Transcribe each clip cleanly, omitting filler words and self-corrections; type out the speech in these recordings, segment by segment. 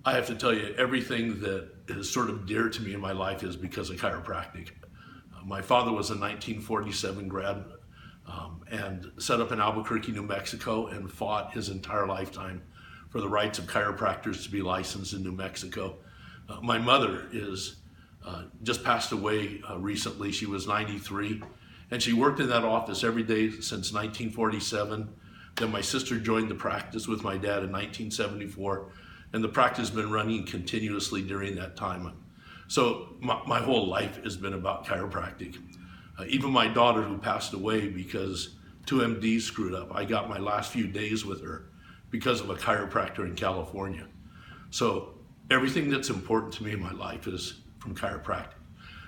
I have to tell you, everything that is sort of dear to me in my life is because of chiropractic. My father was a 1947 grad and set up in Albuquerque, New Mexico, and fought his entire lifetime for the rights of chiropractors to be licensed in New Mexico. My mother is just passed away recently. She was 93, and she worked in that office every day since 1947. Then my sister joined the practice with my dad in 1974, and the practice has been running continuously during that time. So my whole life has been about chiropractic. Even my daughter, who passed away because two MDs screwed up, I got my last few days with her because of a chiropractor in California. So everything that's important to me in my life is from chiropractic.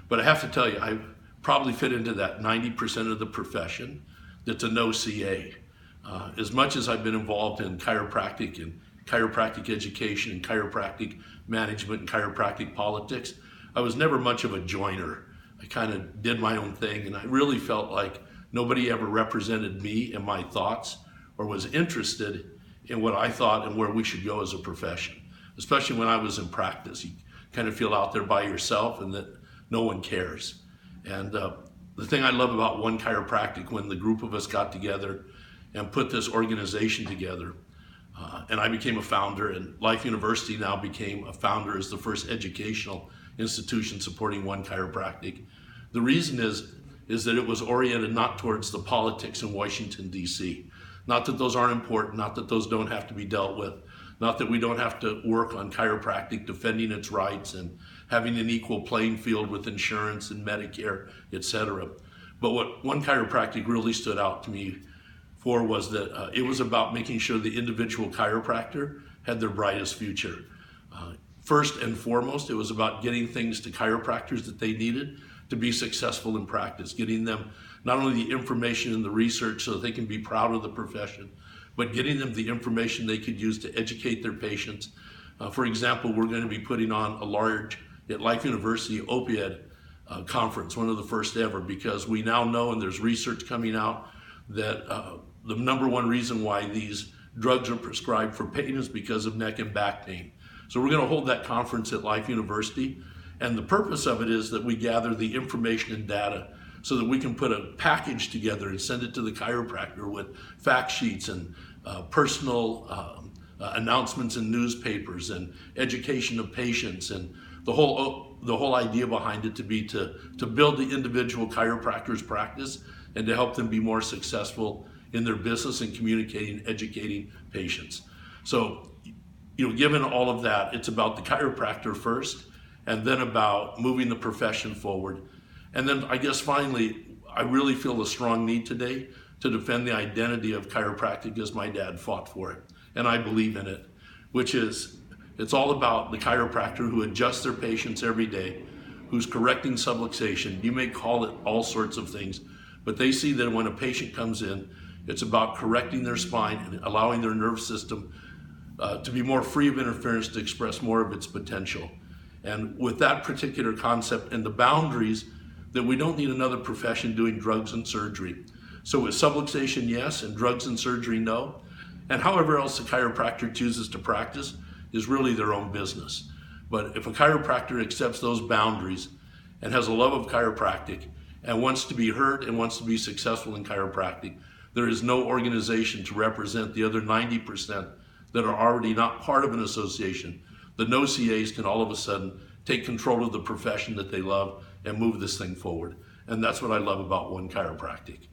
But I have to tell you, I probably fit into that 90% of the profession that's a no CA. As much as I've been involved in chiropractic and chiropractic education and chiropractic management and chiropractic politics, I was never much of a joiner. I kind of did my own thing, and I really felt like nobody ever represented me and my thoughts or was interested in what I thought and where we should go as a profession, especially when I was in practice. You kind of feel out there by yourself and that no one cares. And the thing I love about OneChiropractic, when the group of us got together and put this organization together, and I became a founder, and Life University now became a founder as the first educational institution supporting OneChiropractic. The reason is that it was oriented not towards the politics in Washington, D.C. Not that those aren't important, not that those don't have to be dealt with, not that we don't have to work on chiropractic defending its rights and having an equal playing field with insurance and Medicare, etc. But what OneChiropractic really stood out to me for was that it was about making sure the individual chiropractor had their brightest future. First and foremost, it was about getting things to chiropractors that they needed to be successful in practice, getting them not only the information and the research so that they can be proud of the profession, but getting them the information they could use to educate their patients. For example, we're going to be putting on a large, at Life University, opioid conference, one of the first ever, because we now know, and there's research coming out, that the number one reason why these drugs are prescribed for pain is because of neck and back pain. So we're going to hold that conference at Life University, and the purpose of it is that we gather the information and data so that we can put a package together and send it to the chiropractor with fact sheets and personal announcements in newspapers and education of patients, and the whole idea behind it to be to build the individual chiropractor's practice and to help them be more successful in their business and communicating, educating patients. So, given all of that, it's about the chiropractor first, and then about moving the profession forward. And then I guess finally, I really feel a strong need today to defend the identity of chiropractic as my dad fought for it. And I believe in it, which is, it's all about the chiropractor who adjusts their patients every day, who's correcting subluxation. You may call it all sorts of things, but they see that when a patient comes in, it's about correcting their spine and allowing their nervous system to be more free of interference to express more of its potential. And with that particular concept and the boundaries, that we don't need another profession doing drugs and surgery. So with subluxation, yes, and drugs and surgery, no. And however else the chiropractor chooses to practice is really their own business. But if a chiropractor accepts those boundaries and has a love of chiropractic and wants to be heard and wants to be successful in chiropractic, there is no organization to represent the other 90% that are already not part of an association. The no CAs can all of a sudden take control of the profession that they love and move this thing forward. And that's what I love about OneChiropractic.